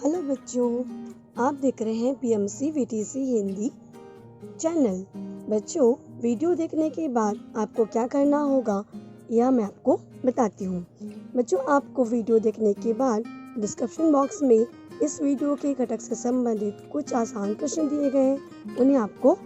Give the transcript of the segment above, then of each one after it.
Hello बच्चों, आप देख रहे हैं पीएमसी वीटीसी हिंदी चैनल। बच्चों, वीडियो देखने के बाद आपको क्या करना होगा यह मैं आपको बताती हूँ। बच्चों, आपको वीडियो देखने के बाद डिस्क्रिप्शन बॉक्स में इस वीडियो के घटक से संबंधित कुछ आसान प्रश्न दिए गए हैं, उन्हें आपको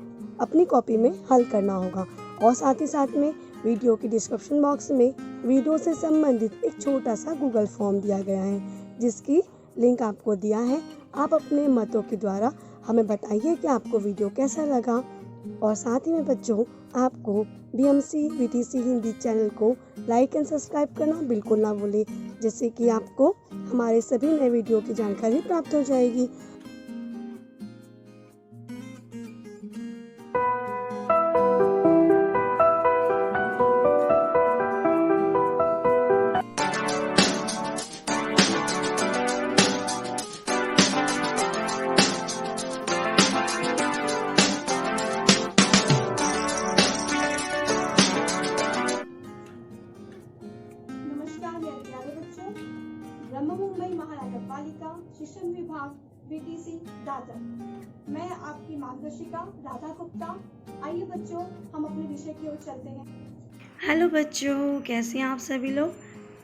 अपनी कॉपी में हल करना होगा। और साथ ही साथ में वीडियो के डिस्क्रिप्शन बॉक्स में वीडियो से संबंधित एक छोटा सा गूगल फॉर्म दिया गया है, जिसकी लिंक आपको दिया है। आप अपने मतों के द्वारा हमें बताइए कि आपको वीडियो कैसा लगा। और साथ ही में बच्चों, आपको बीएमसी वीटीसी हिंदी चैनल को लाइक एंड सब्सक्राइब करना बिल्कुल ना भूलें, जिससे कि आपको हमारे सभी नए वीडियो की जानकारी प्राप्त हो जाएगी। नमस्कार मेरे प्यारे बच्चों, ब्रह्म मुंबई महानगर पालिका शिक्षण विभाग वीटीसी दादर, मैं आपकी मार्गदर्शिका राधा गुप्ता। आइए बच्चों, हम अपने विषय की ओर चलते हैं। हेलो बच्चों, कैसे हैं आप सभी लोग।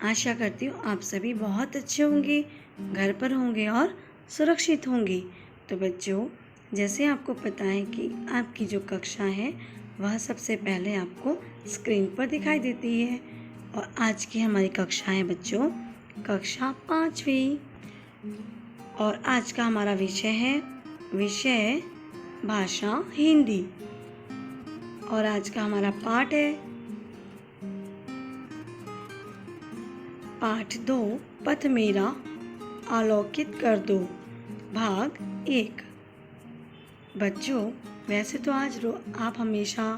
आशा करती हूँ आप सभी बहुत अच्छे होंगे, घर पर होंगे और सुरक्षित होंगे। तो बच्चों, जैसे आपको पता है कि आपकी जो कक्षा है वह सबसे पहले आपको स्क्रीन पर दिखाई देती है। और आज की हमारी कक्षा है बच्चों कक्षा 5वीं। और आज का हमारा विषय भाषा हिंदी। और आज का हमारा पाठ है पाठ 2, पथ मेरा आलोकित कर दो, भाग 1। बच्चों, वैसे तो आज आप हमेशा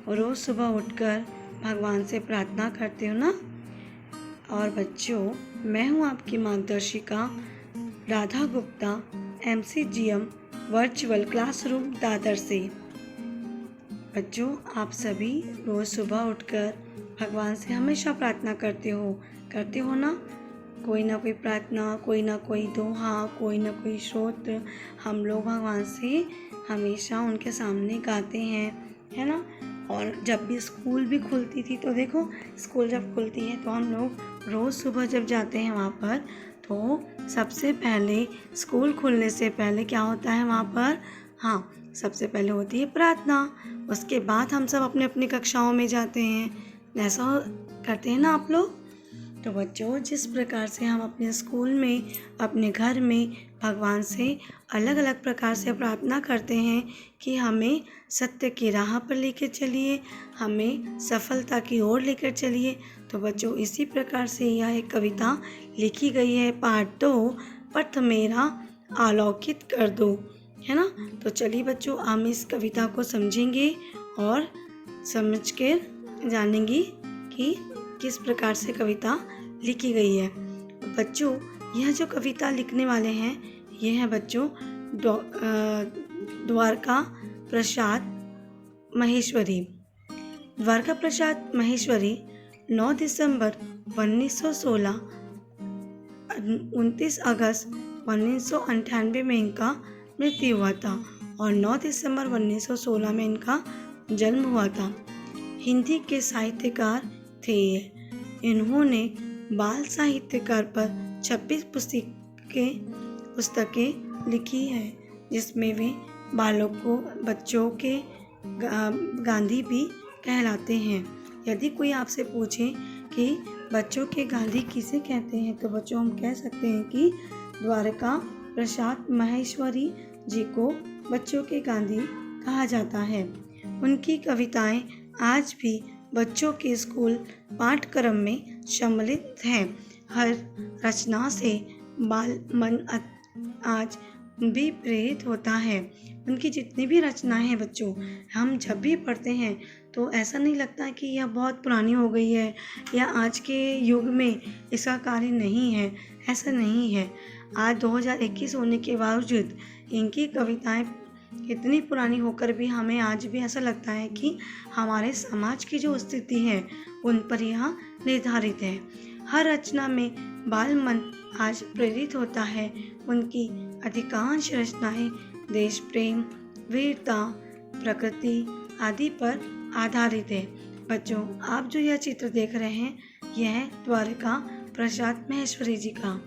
रोज़ सुबह उठकर भगवान से प्रार्थना करते हो ना। और बच्चों, मैं हूँ आपकी मार्गदर्शिका Radha Gupta, MCGM virtual classroom Dadar से। बच्चों, आप सभी रोज़ सुबह उठकर भगवान से हमेशा प्रार्थना करते हो ना। कोई ना कोई प्रार्थना, कोई ना कोई दोहा, कोई ना कोई स्तोत्र हम लोग भगवान से हमेशा उनके सामने गाते हैं, है ना। और जब भी स्कूल भी खुलती थी तो देखो, स्कूल जब खुलती है तो हम लोग रोज़ सुबह जब जाते हैं वहाँ पर, तो सबसे पहले स्कूल खुलने से पहले क्या होता है वहाँ पर, हाँ, सबसे पहले होती है प्रार्थना। उसके बाद हम सब अपने अपनी कक्षाओं में जाते हैं। ऐसा करते हैं ना आप लोग। तो बच्चों, जिस प्रकार से हम अपने स्कूल में, अपने घर में भगवान से अलग अलग प्रकार से प्रार्थना करते हैं कि हमें सत्य की राह पर लेकर चलिए, हमें सफलता की ओर लेकर चलिए। तो बच्चों, इसी प्रकार से यह एक कविता लिखी गई है, पाठ 2, पथ मेरा आलोकित कर दो, है ना। तो चलिए बच्चों, हम इस कविता को समझेंगे और समझ के जानेंगे कि किस प्रकार से कविता लिखी गई है। बच्चों, यह जो कविता लिखने वाले हैं, ये हैं बच्चों द्वारका प्रसाद महेश्वरी। द्वारका प्रसाद महेश्वरी 9 दिसंबर 1916, 29 अगस्त 1998 में इनका मृत्यु हुआ था। और 9 दिसंबर 1916 में इनका जन्म हुआ था। हिंदी के साहित्यकार थे ये। इन्होंने बाल साहित्यकार पर 26 पुस्तकें लिखी है, जिसमें वे बच्चों के गांधी भी कहलाते हैं। यदि कोई आपसे पूछे कि बच्चों के गांधी किसे कहते हैं, तो बच्चों हम कह सकते हैं कि द्वारका प्रसाद महेश्वरी जी को बच्चों के गांधी कहा जाता है। उनकी कविताएं आज भी बच्चों के स्कूल पाठ्यक्रम में सम्मिलित हैं। हर रचना से बाल मन आज भी प्रेरित होता है। उनकी जितनी भी रचनाएं हैं बच्चों, हम जब भी पढ़ते हैं तो ऐसा नहीं लगता कि यह बहुत पुरानी हो गई है या आज के युग में इसका कार्य नहीं है। ऐसा नहीं है। आज 2021 होने के बावजूद इनकी कविताएं इतनी पुरानी होकर भी हमें आज भी ऐसा लगता है कि हमारे समाज की जो स्थिति है उन पर यह निर्धारित है। हर रचना में बाल मन आज प्रेरित होता है। उनकी अधिकांश रचनाएं देश प्रेम, वीरता, प्रकृति आदि पर आधारित है। बच्चों, आप जो यह चित्र देख रहे हैं, यह है द्वारका प्रसाद महेश्वरी जी का।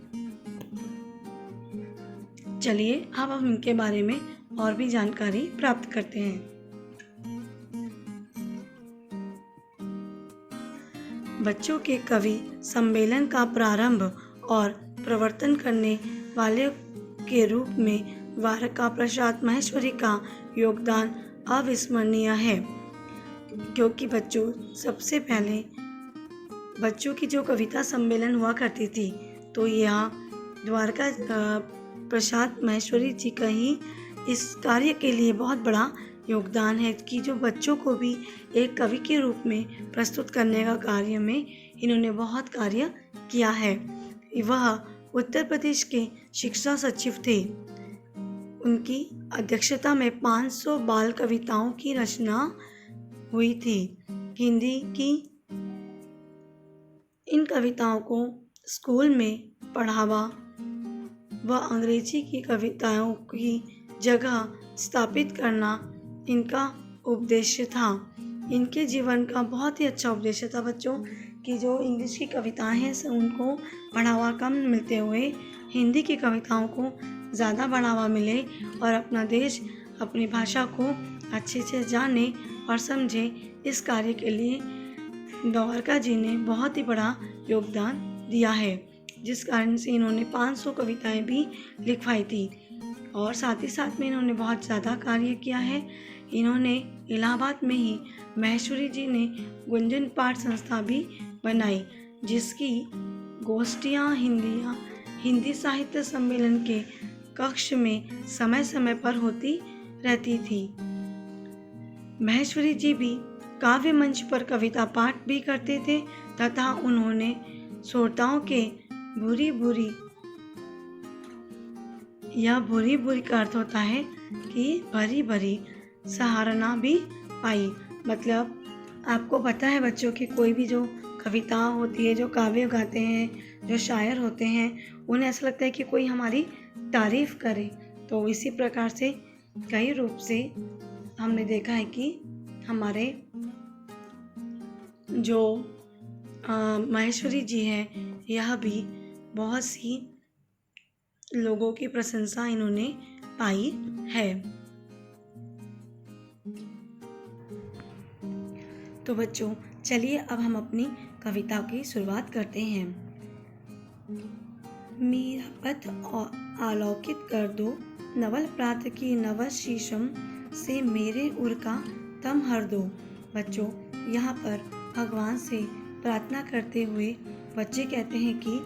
चलिए अब हम इनके बारे में और भी जानकारी प्राप्त करते हैं। बच्चों के कवि सम्मेलन का प्रारंभ और प्रवर्तन करने वाले के रूप में द्वारका प्रसाद महेश्वरी का योगदान अविस्मरणीय है, क्योंकि बच्चों सबसे पहले बच्चों की जो कविता सम्मेलन हुआ करती थी, तो यह द्वारका प्रसाद महेश्वरी जी का ही इस कार्य के लिए बहुत बड़ा योगदान है कि जो बच्चों को भी एक कवि के रूप में प्रस्तुत करने का कार्य में इन्होंने बहुत कार्य किया है। वह उत्तर प्रदेश के शिक्षा सचिव थे। उनकी अध्यक्षता में 500 बाल कविताओं की रचना हुई थी। हिंदी की इन कविताओं को स्कूल में पढ़ावा व अंग्रेजी की कविताओं की जगह स्थापित करना इनका उद्देश्य था। इनके जीवन का बहुत ही अच्छा उद्देश्य था बच्चों कि जो इंग्लिश की कविताएं हैं उनको बढ़ावा कम मिलते हुए हिंदी की कविताओं को ज़्यादा बढ़ावा मिले और अपना देश, अपनी भाषा को अच्छे से जाने और समझे। इस कार्य के लिए द्वारका जी ने बहुत ही बड़ा योगदान दिया है, जिस कारण से इन्होंने 500 कविताएं भी लिखवाई थी और साथ ही साथ में इन्होंने बहुत ज़्यादा कार्य किया है। इन्होंने इलाहाबाद में ही महेश्वरी जी ने गुंजन पाठ संस्था भी बनाई, जिसकी गोष्ठियाँ हिंदी साहित्य सम्मेलन के कक्ष में समय समय पर होती रहती थी। महेश्वरी जी भी काव्य मंच पर कविता पाठ भी करते थे तथा उन्होंने श्रोताओं के बुरी बुरी का अर्थ होता है कि भरी भरी सराहना भी पाई। मतलब आपको पता है बच्चों की कोई भी जो कविता होती है, जो काव्य गाते हैं, जो शायर होते हैं, उन्हें ऐसा लगता है कि कोई हमारी तारीफ करे। तो इसी प्रकार से कई रूप से हमने देखा है कि हमारे जो महेश्वरी जी हैं, यह भी बहुत सी लोगों की प्रशंसा इन्होंने पाई है। तो बच्चों चलिए अब हम अपनी कविता की शुरुआत करते हैं। मेरा पथ आलोकित कर दो, नवल प्रात की नव शीशम से मेरे उर का तम हर दो। बच्चों यहाँ पर भगवान से प्रार्थना करते हुए बच्चे कहते हैं कि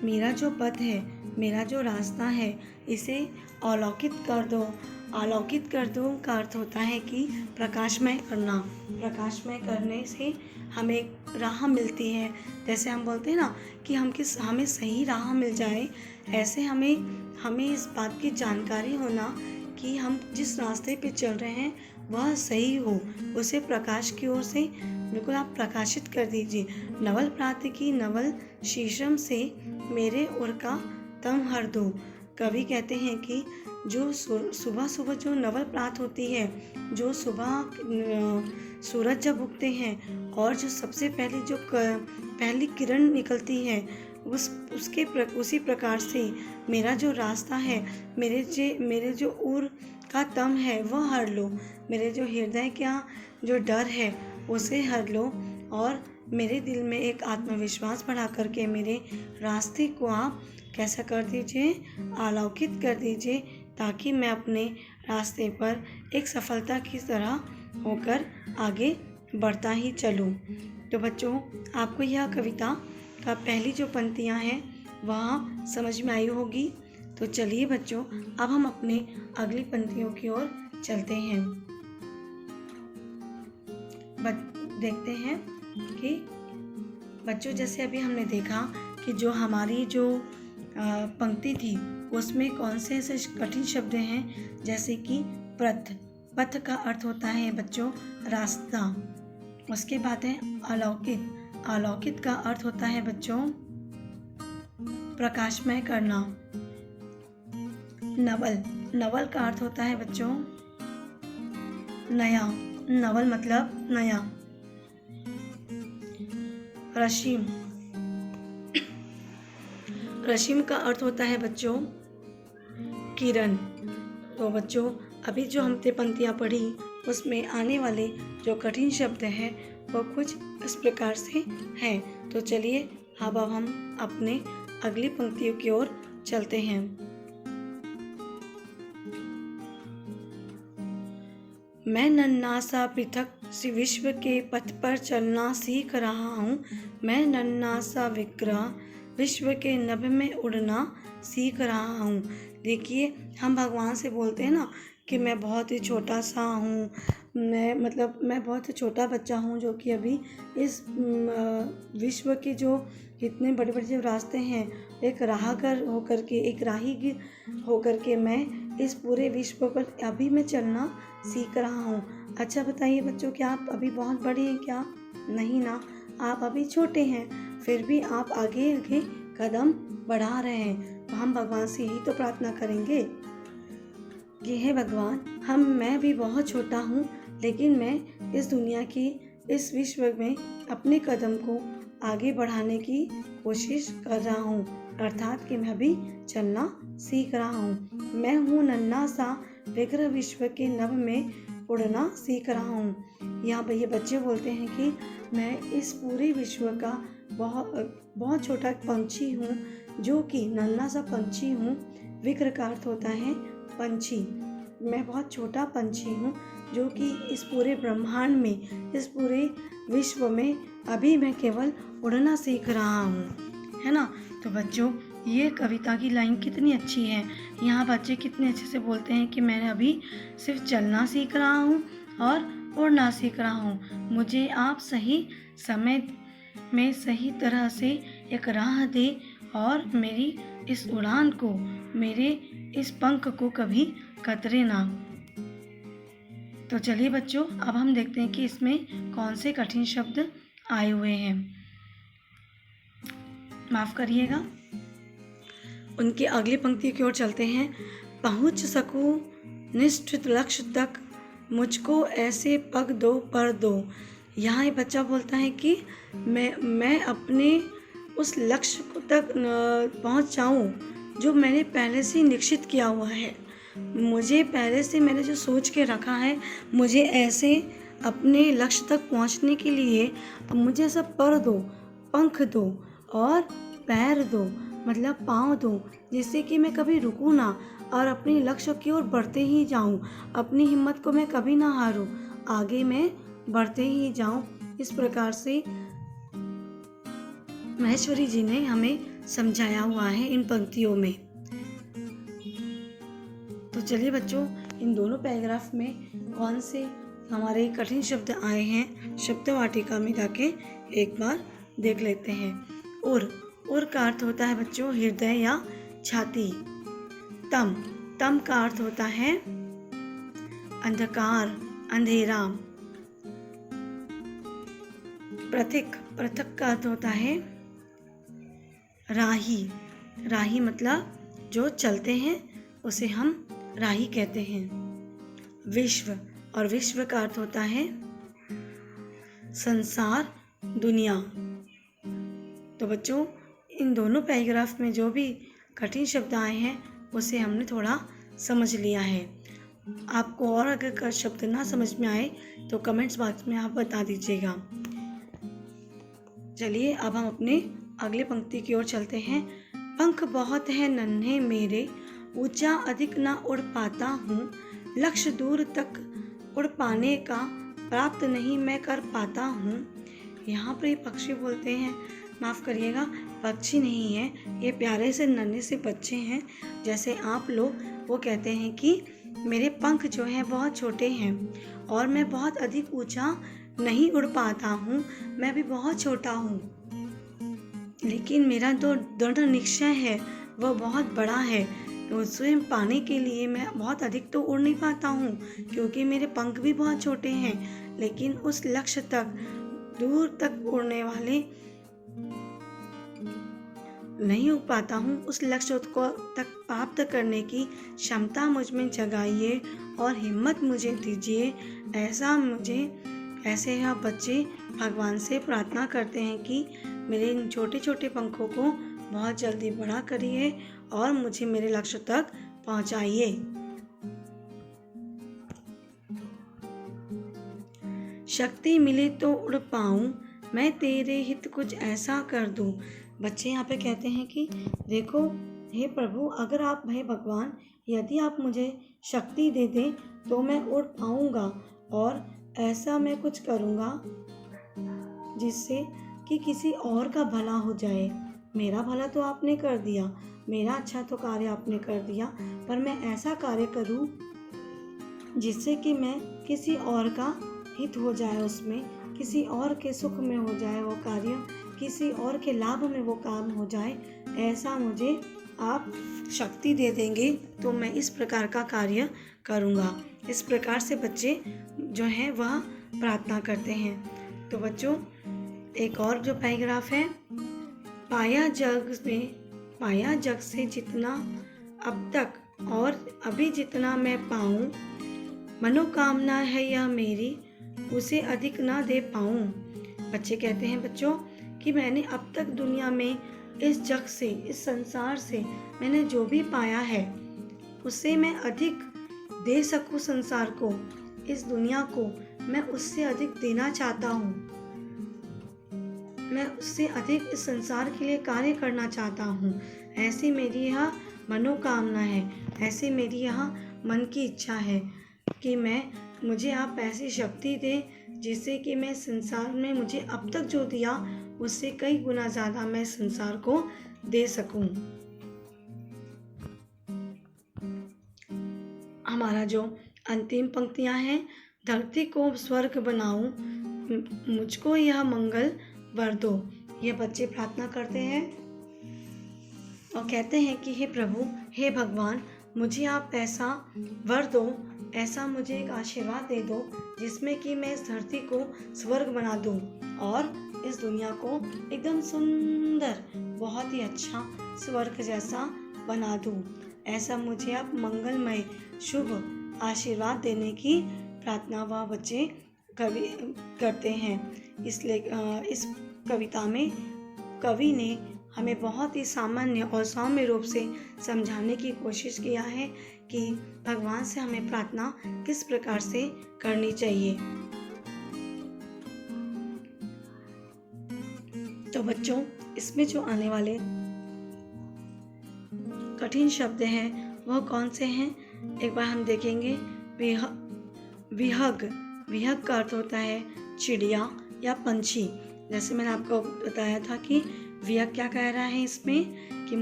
मेरा जो पथ है, मेरा जो रास्ता है, इसे अलौकित कर दो। अलौकित कर दो का अर्थ होता है कि प्रकाशमय करना। प्रकाशमय करने से हमें राह मिलती है। जैसे हम बोलते हैं ना कि हमें सही राह मिल जाए, ऐसे हमें इस बात की जानकारी होना कि हम जिस रास्ते पे चल रहे हैं वह सही हो, उसे प्रकाश की ओर से बिल्कुल आप प्रकाशित कर दीजिए। नवल प्रात की नवल शीशम से मेरे उर का तम हर दो। कवि कहते हैं कि जो सुबह सुबह जो नवल प्रात होती है, जो सुबह सूरज जब उगते हैं और जो सबसे पहले जो पहली किरण निकलती है, उसी प्रकार से मेरा जो रास्ता है, मेरे जो उर का तम है वह हर लो। मेरे जो हृदय का जो डर है उसे हर लो और मेरे दिल में एक आत्मविश्वास बढ़ा करके मेरे रास्ते को आप कैसा कर दीजिए, अलौकित कर दीजिए, ताकि मैं अपने रास्ते पर एक सफलता की तरह होकर आगे बढ़ता ही चलूं। तो बच्चों आपको यह कविता का पहली जो पंक्तियां हैं वह समझ में आई होगी। तो चलिए बच्चों अब हम अपने अगली पंक्तियों की ओर चलते हैं। देखते हैं कि बच्चों जैसे अभी हमने देखा कि जो हमारी जो पंक्ति थी उसमें कौन से ऐसे कठिन शब्द हैं, जैसे कि पथ का अर्थ होता है बच्चों रास्ता। उसके बाद है अलौकित। अलौकित का अर्थ होता है बच्चों प्रकाशमय करना। नवल, नवल का अर्थ होता है बच्चों नया, नवल मतलब नया। रश्मि, रश्मि का अर्थ होता है बच्चों किरण। तो बच्चों अभी जो हमने पंक्तियाँ पढ़ी उसमें आने वाले जो कठिन शब्द हैं वो कुछ इस प्रकार से हैं। तो चलिए अब हम अपने अगली पंक्तियों की ओर चलते हैं। मैं नन्हा सा पृथक सी विश्व के पथ पर चलना सीख रहा हूँ। मैं नन्हा सा विक्रम विश्व के नभ में उड़ना सीख रहा हूँ। देखिए हम भगवान से बोलते हैं ना कि मैं बहुत ही छोटा सा हूँ, मैं बहुत ही छोटा बच्चा हूँ जो कि अभी इस विश्व के जो इतने बड़े बड़े जो रास्ते हैं, एक राहगर होकर के, एक राही होकर के मैं इस पूरे विश्व पर अभी मैं चलना सीख रहा हूँ। अच्छा बताइए बच्चों, क्या आप अभी बहुत बड़े हैं क्या? नहीं ना, आप अभी छोटे हैं, फिर भी आप आगे आगे कदम बढ़ा रहे हैं। तो हम भगवान से यही तो प्रार्थना करेंगे कि हे भगवान, मैं भी बहुत छोटा हूँ, लेकिन मैं इस दुनिया की, इस विश्व में अपने कदम को आगे बढ़ाने की कोशिश कर रहा हूँ, अर्थात कि मैं भी चलना सीख रहा हूँ। मैं हूँ नन्हा सा विक्रम विश्व के नभ में उड़ना सीख रहा हूँ। यहाँ पर ये बच्चे बोलते हैं कि मैं इस पूरे विश्व का बहुत छोटा पंछी हूँ, जो कि नन्हा सा पंछी हूँ। विक्र का अर्थ होता है पंछी। मैं बहुत छोटा पंछी हूँ जो कि इस पूरे ब्रह्मांड में, इस पूरे विश्व में अभी मैं केवल उड़ना सीख रहा हूँ, है ना। तो बच्चों ये कविता की लाइन कितनी अच्छी है। यहाँ बच्चे कितने अच्छे से बोलते हैं कि मैं अभी सिर्फ चलना सीख रहा हूँ और उड़ना सीख रहा हूँ। मुझे आप सही समय में सही तरह से एक राह दे और मेरी इस उड़ान को, मेरे इस पंख को कभी कतरे ना। तो चलिए बच्चों अब हम देखते हैं कि इसमें कौन से कठिन शब्द आए हुए हैं। माफ करिएगा। उनकी अगली पंक्ति की ओर चलते हैं। पहुँच सकूं निश्चित लक्ष्य तक, मुझको ऐसे पग दो पर दो। यहाँ ये बच्चा बोलता है कि मैं अपने उस लक्ष्य को तक पहुँच जाऊँ जो मैंने पहले से निश्चित किया हुआ है। मुझे पहले से मैंने जो सोच के रखा है, मुझे ऐसे अपने लक्ष्य तक पहुँचने के लिए मुझे ऐसा पर दो, पंख दो और पैर दो, मतलब पाँव दो, जिससे कि मैं कभी रुकूं ना और अपने लक्ष्य की ओर बढ़ते ही जाऊं। अपनी हिम्मत को मैं कभी ना हारूं, आगे मैं बढ़ते ही जाऊं। इस प्रकार से महेश्वरी जी ने हमें समझाया हुआ है इन पंक्तियों में। तो चलिए बच्चों इन दोनों पैराग्राफ में कौन से हमारे कठिन शब्द आए हैं शब्द वाटिका में जाके एक बार देख लेते हैं। उर का अर्थ होता है बच्चों हृदय या छाती। तम का अर्थ होता है अंधकार, अंधेरा। पृथक का अर्थ होता है राही मतलब जो चलते हैं उसे हम राही कहते हैं। विश्व का अर्थ होता है संसार, दुनिया। तो बच्चों इन दोनों पैराग्राफ में जो भी कठिन शब्द आए हैं उसे हमने थोड़ा समझ लिया है। आपको और अगर शब्द ना समझ में आए तो कमेंट्स बॉक्स में आप बता दीजिएगा। चलिए अब हम अपने अगले पंक्ति की ओर चलते हैं। पंख बहुत है नन्हे मेरे, ऊंचा अधिक ना उड़ पाता हूँ, लक्ष्य दूर तक उड़ पाने का प्राप्त नहीं मैं कर पाता हूँ। यहाँ पर ये पक्षी बोलते हैं, माफ़ करिएगा पक्षी नहीं है, ये प्यारे से नन्हे से बच्चे हैं जैसे आप लोग। वो कहते हैं कि मेरे पंख जो हैं बहुत छोटे हैं और मैं बहुत अधिक ऊंचा नहीं उड़ पाता हूँ, मैं भी बहुत छोटा हूँ, लेकिन मेरा तो दृढ़ निश्चय है वह बहुत बड़ा है। तो स्वयं पाने के लिए मैं बहुत अधिक तो उड़ नहीं पाता हूँ क्योंकि मेरे पंख भी बहुत छोटे हैं, लेकिन उस लक्ष्य तक दूर तक उड़ने वाले नहीं हो पाता हूँ उस लक्ष्य को तक प्राप्त करने की क्षमता मुझ में जगाइए और हिम्मत मुझे दीजिए। ऐसे यह बच्चे भगवान से प्रार्थना करते हैं कि मेरे इन छोटे छोटे पंखों को बहुत जल्दी बड़ा करिए और मुझे मेरे लक्ष्य तक पहुंचाइए। शक्ति मिले तो उड़ पाऊं, मैं तेरे हित कुछ ऐसा कर दूं। बच्चे यहाँ पे कहते हैं कि देखो हे प्रभु, अगर आप हे भगवान, यदि आप मुझे शक्ति दे दें तो मैं उड़ पाऊंगा और ऐसा मैं कुछ करूंगा जिससे कि किसी और का भला हो जाए। मेरा भला तो आपने कर दिया, मेरा अच्छा तो कार्य आपने कर दिया, पर मैं ऐसा कार्य करूं जिससे कि मैं किसी और का हित हो जाए, उसमें किसी और के सुख में हो जाए वो कार्य, किसी और के लाभ में वो काम हो जाए। ऐसा मुझे आप शक्ति दे देंगे तो मैं इस प्रकार का कार्य करूँगा। इस प्रकार से बच्चे जो हैं वह प्रार्थना करते हैं। तो बच्चों एक और जो पैराग्राफ है, पाया जग से जितना अब तक और अभी जितना मैं पाऊँ, मनोकामना है यह मेरी, उसे अधिक ना दे पाऊँ। बच्चे कहते हैं बच्चों कि मैंने अब तक दुनिया में इस जग से, इस संसार से मैंने जो भी पाया है उससे मैं अधिक दे सकूं संसार को, इस दुनिया को मैं उससे अधिक देना चाहता हूँ। मैं उससे अधिक इस संसार के लिए कार्य करना चाहता हूँ। ऐसी मेरी यह मनोकामना है, ऐसी मेरी यह मन की इच्छा है कि मुझे आप ऐसी शक्ति दें जिससे कि मैं संसार में मुझे अब तक जो दिया उससे कई गुना ज़्यादा मैं संसार को दे सकूं। हमारा जो अंतिम पंक्तियां हैं, धरती को स्वर्ग बनाऊं, मुझको यह मंगल वर दो। ये बच्चे प्रार्थना करते हैं और कहते हैं कि हे प्रभु, हे भगवान, मुझे आप ऐसा वर दो, ऐसा मुझे एक आशीर्वाद दे दो जिसमें कि मैं इस धरती को स्वर्ग बना दूं और इस दुनिया को एकदम सुंदर, बहुत ही अच्छा स्वर्ग जैसा बना दूं। ऐसा मुझे आप मंगलमय शुभ आशीर्वाद देने की प्रार्थना वह बच्चे करते हैं। इसलिए इस कविता में कवि ने हमें बहुत ही सामान्य और सौम्य रूप से समझाने की कोशिश किया है कि भगवान से हमें प्रार्थना किस प्रकार से करनी चाहिए। तो बच्चों इसमें जो आने वाले कठिन शब्द हैं वह कौन से हैं, एक बार हम देखेंगे। विहग का अर्थ होता है चिड़िया या पंछी। जैसे मैंने आपको बताया था कि विहग क्या कह रहा है इसमें कि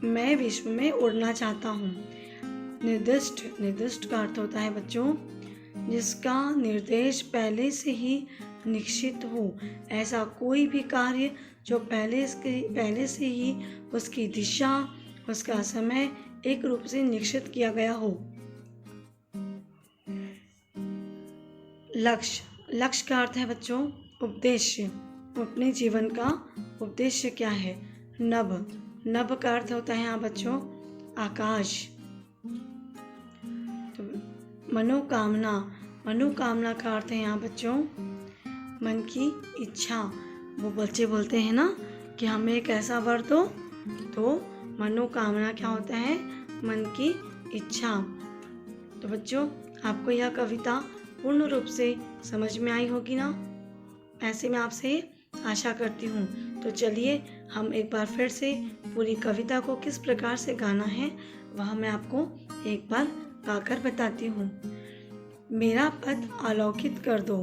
मैं विश्व में उड़ना चाहता हूँ। निर्दिष्ट का अर्थ होता है बच्चों जिसका निर्देश पहले से ही निश्चित हो, ऐसा कोई भी कार्य जो पहले से ही उसकी दिशा, उसका समय एक रूप से निश्चित किया गया हो। लक्ष्य का अर्थ है बच्चों उद्देश्य, अपने जीवन का उद्देश्य क्या है। नभ का अर्थ होता है यहाँ बच्चों आकाश। तो मनोकामना का अर्थ है यहाँ बच्चों मन की इच्छा। वो बच्चे बोलते हैं ना कि हमें एक ऐसा वर दो, तो मनोकामना क्या होता है, मन की इच्छा। तो बच्चों आपको यह कविता पूर्ण रूप से समझ में आई होगी ना, ऐसे मैं आपसे आशा करती हूँ। तो चलिए हम एक बार फिर से पूरी कविता को किस प्रकार से गाना है वह मैं आपको एक बार गाकर बताती हूँ। मेरा पद अलौकित कर दो,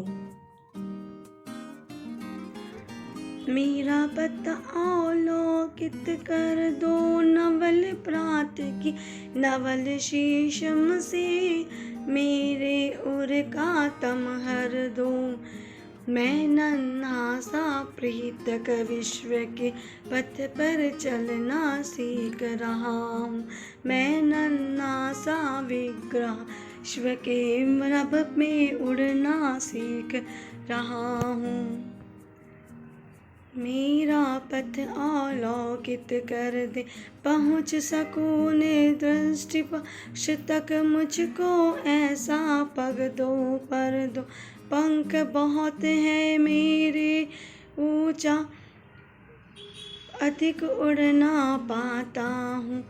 मेरा पद अलौकित कर दो, नवल प्रात की नवल शीशम से मेरे उर का तम हर दो। मैं नन्हा सा प्रीतक विश्व के पथ पर चलना सीख रहा हूँ। मैं नन्हा सा विग्रह विश्व के रब में उड़ना सीख रहा हूँ। मेरा पथ अवलोकित कर दे, पहुँच सकूं दृष्टि पक्ष तक, मुझको ऐसा पग दो पर दो। पंख बहुत है मेरे ऊंचा, अधिक उड़ ना पाता हूँ,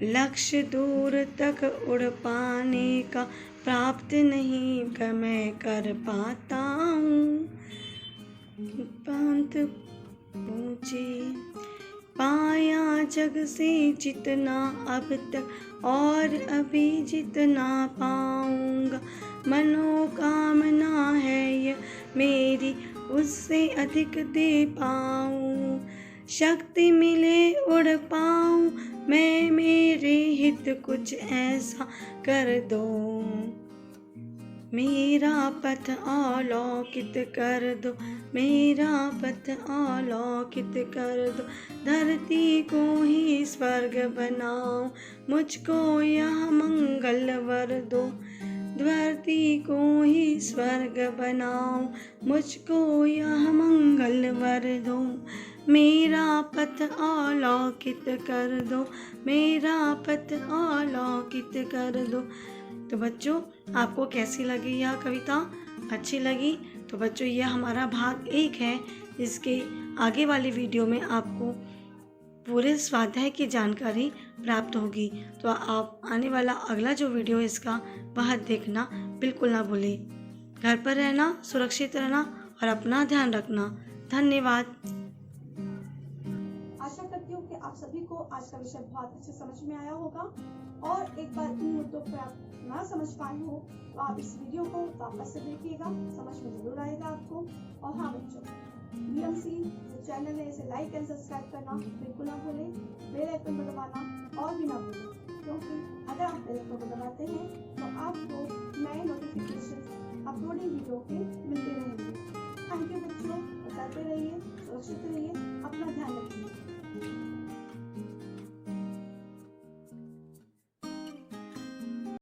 लक्ष्य दूर तक उड़ पाने का प्राप्त नहीं मैं कर पाता हूँ। पंथ ऊंचे पाया जग से जितना अब तक, और अभी जितना पाऊंगा, मनोकामना है ये मेरी, उससे अधिक दे पाऊं। शक्ति मिले उड़ पाऊं मैं, मेरे हित कुछ ऐसा कर दो। मेरा पथ अवलोकित कर दो, मेरा पथ अवलोकित कर दो। धरती को ही स्वर्ग बनाओ, मुझको यह मंगल वर दो। धरती को ही स्वर्ग बनाओ, मुझको यह मंगल वर दो। मेरा पथ अवलोकित कर दो, मेरा पथ अवलोकित कर दो। तो बच्चों, आपको कैसी लगी यह कविता? अच्छी लगी? तो बच्चों, यह हमारा भाग 1 है। इसके आगे वाली वीडियो में आपको पूरे स्वाध्याय की जानकारी प्राप्त होगी। तो आप आने वाला अगला जो वीडियो है इसका, वह देखना बिल्कुल ना भूलें। घर पर रहना, सुरक्षित रहना और अपना ध्यान रखना। धन्यवाद। आशा करती हूँ कि आप सभी को आज का विषय बहुत अच्छे समझ में आया होगा, और एक बार इन मुद्दों पर आप ना समझ पाए हो तो आप इस वीडियो को वापस से देखिएगा, समझ में जरूर आएगा आपको। और हाँ बच्चों, बीएमसी जो चैनल है इसे लाइक एंड सब्सक्राइब करना बिल्कुल ना भूलें, बेल आइकन को दबाना और भी ना भूलें, क्योंकि अगर आप बेल आइकन को दबाते हैं तो आपको नए नोटिफिकेशन